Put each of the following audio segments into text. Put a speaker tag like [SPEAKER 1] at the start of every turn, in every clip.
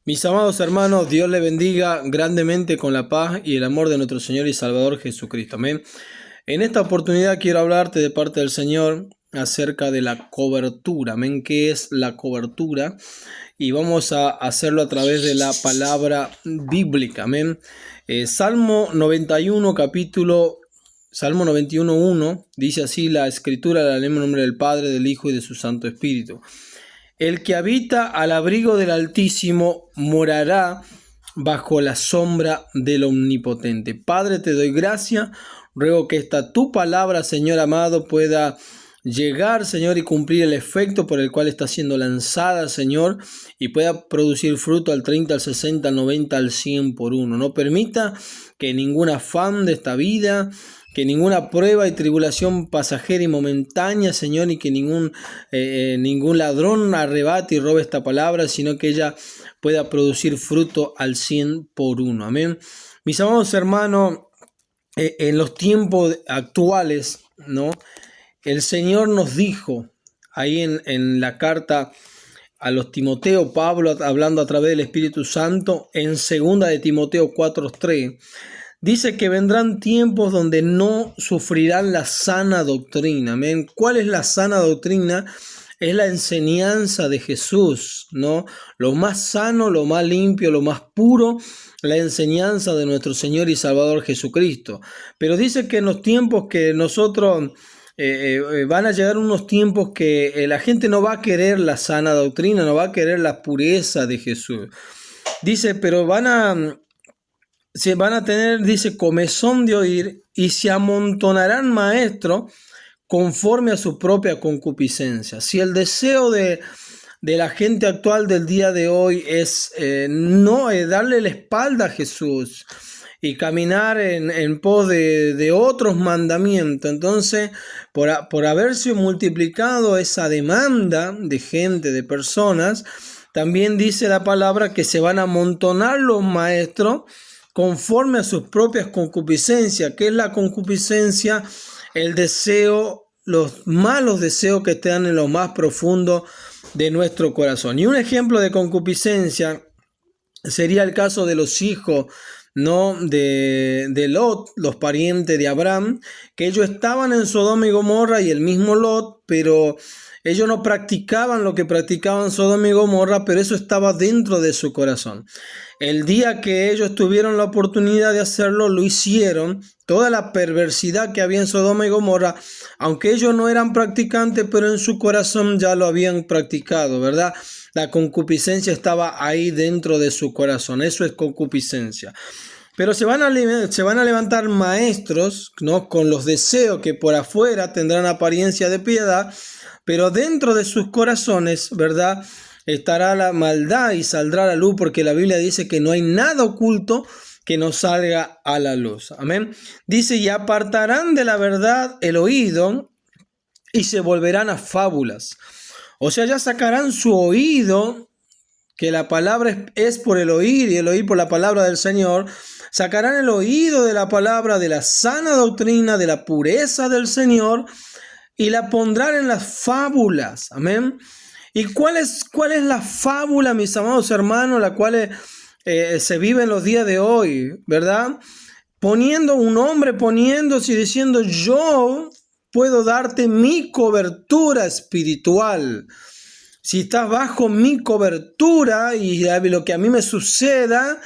[SPEAKER 1] Mis amados hermanos, Dios les bendiga grandemente con la paz y el amor de nuestro Señor y Salvador Jesucristo. Amén. En esta oportunidad quiero hablarte de parte del Señor acerca de la cobertura. Amén. ¿Qué es la cobertura? Y vamos a hacerlo a través de la palabra bíblica. Amén. Salmo 91, Salmo 91:1 dice así la escritura: la leemos en nombre del Padre, del Hijo y de su Santo Espíritu. El que habita al abrigo del Altísimo morará bajo la sombra del Omnipotente. Padre, te doy gracia. Ruego que esta tu palabra, Señor amado, pueda llegar, Señor, y cumplir el efecto por el cual está siendo lanzada, Señor, y pueda producir fruto al 30, al 60, al 90, al 100 por uno. No permita que ningún afán de esta vida, que ninguna prueba y tribulación pasajera y momentánea, Señor, y que ningún ladrón arrebate y robe esta palabra, sino que ella pueda producir fruto al 100 por uno. Amén. Mis amados hermanos, en los tiempos actuales, ¿no? El Señor nos dijo ahí en la carta a los Timoteo, Pablo hablando a través del Espíritu Santo, en 2 de Timoteo 4:3, dice que vendrán tiempos donde no sufrirán la sana doctrina. Amén. ¿Cuál es la sana doctrina? Es la enseñanza de Jesús, ¿no? Lo más sano, lo más limpio, lo más puro, la enseñanza de nuestro Señor y Salvador Jesucristo. Pero dice que en los tiempos que nosotros van a llegar unos tiempos que la gente no va a querer la sana doctrina, no va a querer la pureza de Jesús. Dice, pero se van a tener, dice, comezón de oír y se amontonarán maestros conforme a su propia concupiscencia. Si el deseo de la gente actual del día de hoy es darle la espalda a Jesús y caminar en pos de otros mandamientos, entonces por haberse multiplicado esa demanda de gente, de personas, también dice la palabra que se van a amontonar los maestros conforme a sus propias concupiscencias. ¿Qué es la concupiscencia? El deseo, los malos deseos que están en lo más profundo de nuestro corazón. Y un ejemplo de concupiscencia sería el caso de los hijos, ¿no? de Lot, los parientes de Abraham, que ellos estaban en Sodoma y Gomorra y el mismo Lot, pero ellos no practicaban lo que practicaban Sodoma y Gomorra, pero eso estaba dentro de su corazón. El día que ellos tuvieron la oportunidad de hacerlo, lo hicieron. Toda la perversidad que había en Sodoma y Gomorra, aunque ellos no eran practicantes, pero en su corazón ya lo habían practicado, ¿verdad? La concupiscencia estaba ahí dentro de su corazón. Eso es concupiscencia. Pero se van a levantar maestros, ¿no? Con los deseos que por afuera tendrán apariencia de piedad, pero dentro de sus corazones, ¿verdad?, estará la maldad y saldrá la luz, porque la Biblia dice que no hay nada oculto que no salga a la luz. Amén. Dice, y apartarán de la verdad el oído y se volverán a fábulas. O sea, ya sacarán su oído, que la palabra es por el oír y el oír por la palabra del Señor. Sacarán el oído de la palabra, de la sana doctrina, de la pureza del Señor, y la pondrán en las fábulas. Amén. ¿Y cuál es la fábula, mis amados hermanos, la cual se vive en los días de hoy, verdad? Poniéndose y diciendo, yo puedo darte mi cobertura espiritual. Si estás bajo mi cobertura y lo que a mí me suceda,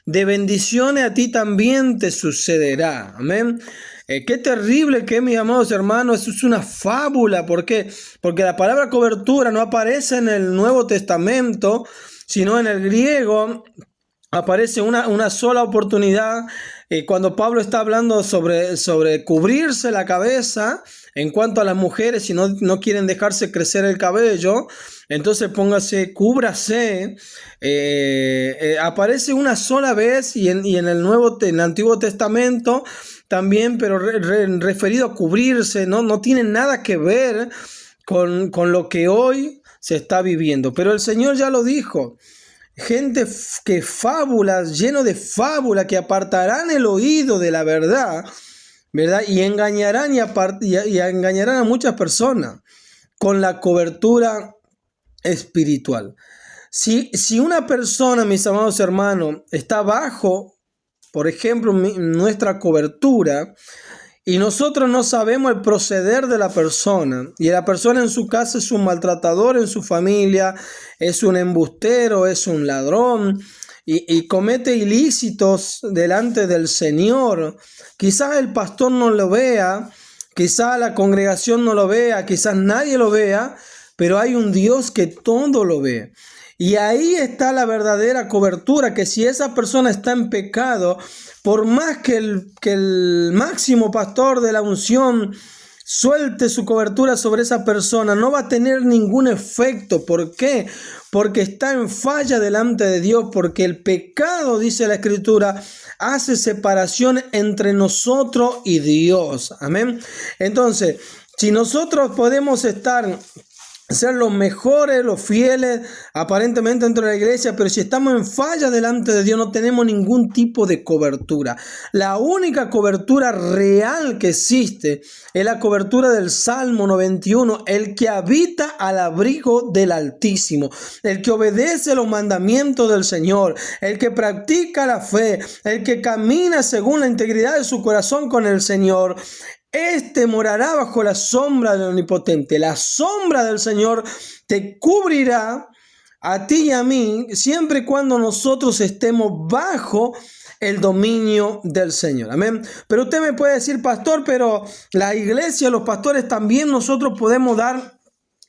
[SPEAKER 1] de bendiciones a ti también te sucederá. Amén. Qué terrible que, mis amados hermanos, eso es una fábula. ¿Por qué? Porque la palabra cobertura no aparece en el Nuevo Testamento, sino en el griego aparece una sola oportunidad. Cuando Pablo está hablando sobre cubrirse la cabeza, en cuanto a las mujeres, si no quieren dejarse crecer el cabello, entonces cúbrase. Aparece una sola vez y en el Antiguo Testamento también, pero referido a cubrirse, no tiene nada que ver con lo que hoy se está viviendo. Pero el Señor ya lo dijo. Gente que lleno de fábulas, que apartarán el oído de la verdad, ¿verdad? Y engañarán y engañarán a muchas personas con la cobertura espiritual. Si una persona, mis amados hermanos, está bajo, por ejemplo, nuestra cobertura, y nosotros no sabemos el proceder de la persona, y la persona en su casa es un maltratador en su familia, es un embustero, es un ladrón, y comete ilícitos delante del Señor, quizás el pastor no lo vea, quizás la congregación no lo vea, quizás nadie lo vea, pero hay un Dios que todo lo ve. Y ahí está la verdadera cobertura, que si esa persona está en pecado, por más que el máximo pastor de la unción suelte su cobertura sobre esa persona, no va a tener ningún efecto. ¿Por qué? Porque está en falla delante de Dios, porque el pecado, dice la Escritura, hace separación entre nosotros y Dios. Amén. Entonces, si nosotros podemos ser los mejores, los fieles, aparentemente dentro de la iglesia, pero si estamos en falla delante de Dios, no tenemos ningún tipo de cobertura. La única cobertura real que existe es la cobertura del Salmo 91, el que habita al abrigo del Altísimo, el que obedece los mandamientos del Señor, el que practica la fe, el que camina según la integridad de su corazón con el Señor. Este morará bajo la sombra del Omnipotente. La sombra del Señor te cubrirá a ti y a mí siempre y cuando nosotros estemos bajo el dominio del Señor. Amén. Pero usted me puede decir, pastor, pero la iglesia, los pastores también nosotros podemos dar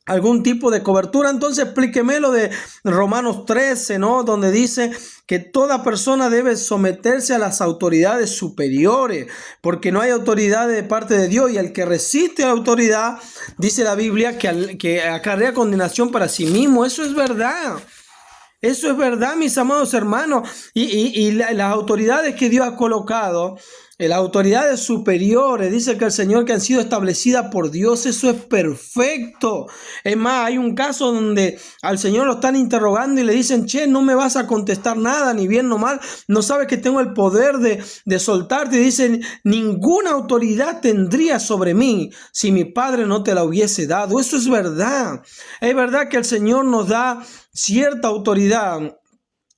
[SPEAKER 1] algún tipo de cobertura. Entonces explíqueme lo de Romanos 13, ¿no? Donde dice que toda persona debe someterse a las autoridades superiores, porque no hay autoridad de parte de Dios, y el que resiste a la autoridad, dice la Biblia, que acarrea condenación para sí mismo. Eso es verdad. Eso es verdad, mis amados hermanos. Y las autoridades que Dios ha colocado, las autoridades superiores, dice que el Señor, que han sido establecidas por Dios, eso es perfecto. Es más, hay un caso donde al Señor lo están interrogando y le dicen, che, no me vas a contestar nada, ni bien ni mal, no sabes que tengo el poder de soltarte. Y dicen, ninguna autoridad tendría sobre mí si mi Padre no te la hubiese dado. Eso es verdad. Es verdad que el Señor nos da cierta autoridad,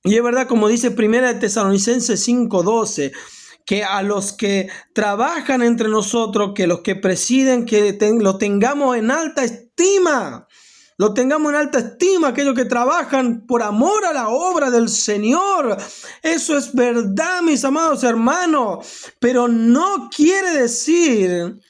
[SPEAKER 1] y es verdad, como dice 1 Tesalonicenses 5:12, que a los que trabajan entre nosotros, que los que presiden, que lo tengamos en alta estima. Lo tengamos en alta estima, aquellos que trabajan por amor a la obra del Señor. Eso es verdad, mis amados hermanos, pero no quiere decir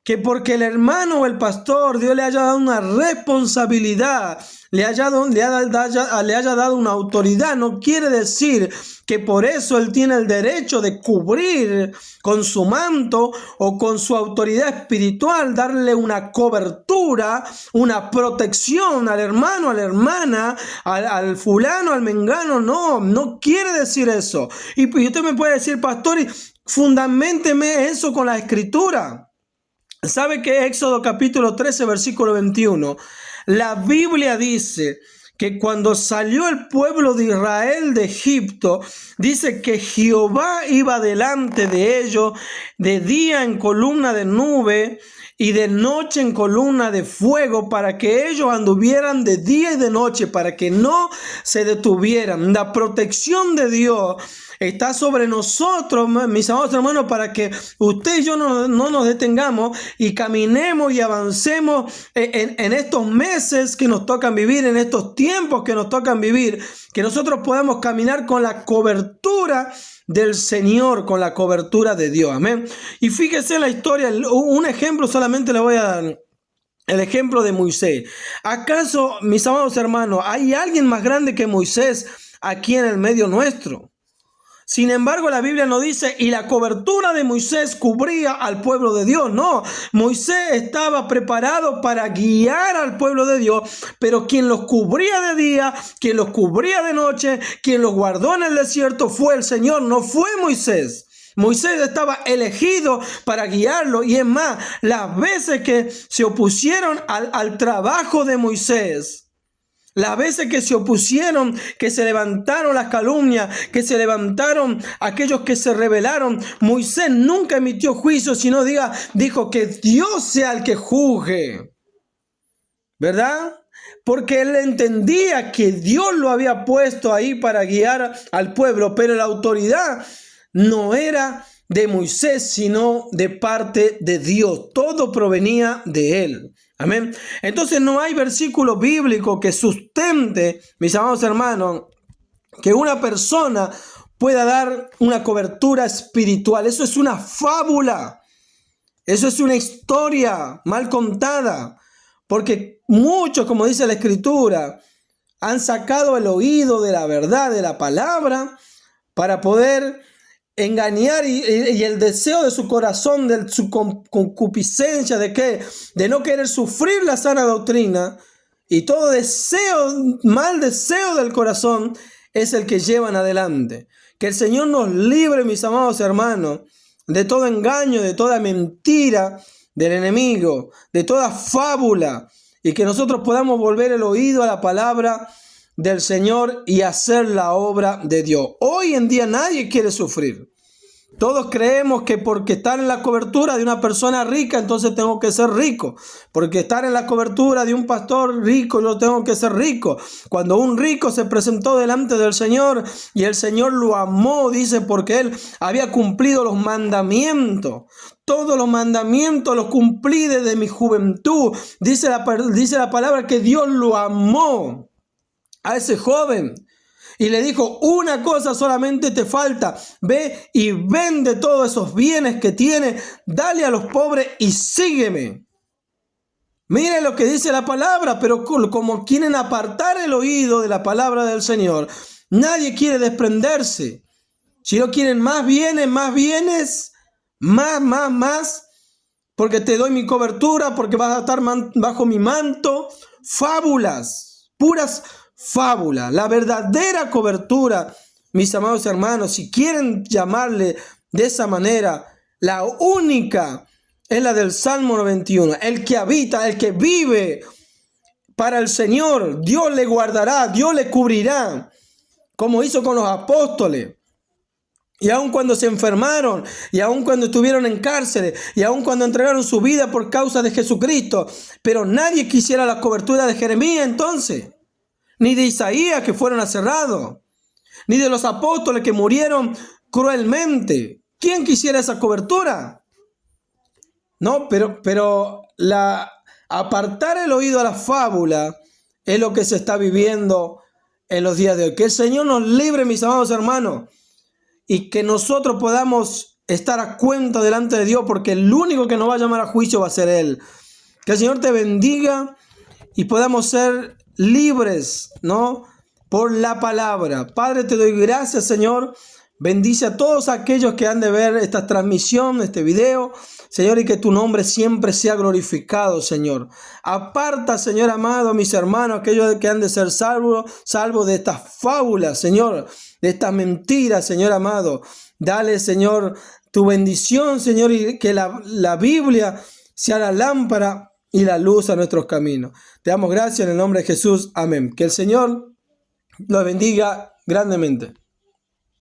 [SPEAKER 1] que porque el hermano o el pastor, Dios le haya dado una responsabilidad, le haya dado una autoridad, no quiere decir que por eso él tiene el derecho de cubrir con su manto o con su autoridad espiritual, darle una cobertura, una protección al hermano, a la hermana, al fulano, al mengano. No quiere decir eso. Y usted me puede decir, pastor, fundamenteme eso con la Escritura. ¿Sabe que Éxodo capítulo 13, versículo 21? La Biblia dice que cuando salió el pueblo de Israel de Egipto, dice que Jehová iba delante de ellos de día en columna de nube y de noche en columna de fuego, para que ellos anduvieran de día y de noche, para que no se detuvieran. La protección de Dios está sobre nosotros, mis amados hermanos, para que usted y yo no nos detengamos y caminemos y avancemos en estos meses que nos tocan vivir, en estos tiempos que nos tocan vivir, que nosotros podamos caminar con la cobertura del Señor, con la cobertura de Dios. Amén. Y fíjese la historia, un ejemplo solamente le voy a dar. El ejemplo de Moisés. ¿Acaso, mis amados hermanos, hay alguien más grande que Moisés aquí en el medio nuestro? Sin embargo, la Biblia no dice, y la cobertura de Moisés cubría al pueblo de Dios. No, Moisés estaba preparado para guiar al pueblo de Dios, pero quien los cubría de día, quien los cubría de noche, quien los guardó en el desierto fue el Señor, no fue Moisés. Moisés estaba elegido para guiarlo, y es más, las veces que se opusieron al trabajo de Moisés, las veces que se opusieron, que se levantaron las calumnias, que se levantaron aquellos que se rebelaron, Moisés nunca emitió juicio, sino dijo que Dios sea el que juzgue. ¿Verdad? porque él entendía que Dios lo había puesto ahí para guiar al pueblo, pero la autoridad no era de Moisés, sino de parte de Dios. Todo provenía de él. Amén. Entonces no hay versículo bíblico que sustente, mis amados hermanos, que una persona pueda dar una cobertura espiritual. Eso es una fábula. Eso es una historia mal contada. Porque muchos, como dice la Escritura, han sacado el oído de la verdad, de la palabra, para poder engañar y el deseo de su corazón, de su concupiscencia, ¿de qué? De no querer sufrir la sana doctrina, y todo deseo, mal deseo del corazón es el que llevan adelante. Que el Señor nos libre, mis amados hermanos, de todo engaño, de toda mentira del enemigo, de toda fábula, y que nosotros podamos volver el oído a la palabra del Señor y hacer la obra de Dios. Hoy en día nadie quiere sufrir. Todos creemos que porque estar en la cobertura de una persona rica, entonces tengo que ser rico. Porque estar en la cobertura de un pastor rico, yo tengo que ser rico. Cuando un rico se presentó delante del Señor y el Señor lo amó, dice, porque él había cumplido los mandamientos. Todos los mandamientos los cumplí desde mi juventud. Dice la palabra que Dios lo amó a ese joven. Y le dijo, una cosa solamente te falta, ve y vende todos esos bienes que tienes, dale a los pobres y sígueme. Miren lo que dice la palabra, pero como quieren apartar el oído de la palabra del Señor, nadie quiere desprenderse. Si no quieren más bienes, más, porque te doy mi cobertura, porque vas a estar bajo mi manto, fábulas, puras fábula. La verdadera cobertura, mis amados hermanos, si quieren llamarle de esa manera, la única es la del Salmo 91. El que habita, el que vive para el Señor, Dios le guardará, Dios le cubrirá, como hizo con los apóstoles. Y aun cuando se enfermaron, y aun cuando estuvieron en cárceles, y aun cuando entregaron su vida por causa de Jesucristo, pero nadie quisiera la cobertura de Jeremías entonces, ni de Isaías que fueron aserrados, ni de los apóstoles que murieron cruelmente. ¿Quién quisiera esa cobertura? No, pero apartar el oído a la fábula es lo que se está viviendo en los días de hoy. Que el Señor nos libre, mis amados hermanos, y que nosotros podamos estar a cuenta delante de Dios, porque el único que nos va a llamar a juicio va a ser Él. Que el Señor te bendiga y podamos ser libres, ¿no? Por la palabra. Padre, te doy gracias, Señor. Bendice a todos aquellos que han de ver esta transmisión, este video, Señor, y que tu nombre siempre sea glorificado, Señor. Aparta, Señor amado, a mis hermanos, aquellos que han de ser salvos de estas fábulas, Señor, de estas mentiras, Señor amado. Dale, Señor, tu bendición, Señor, y que la Biblia sea la lámpara y la luz a nuestros caminos. Te damos gracias en el nombre de Jesús. Amén. Que el Señor los bendiga grandemente.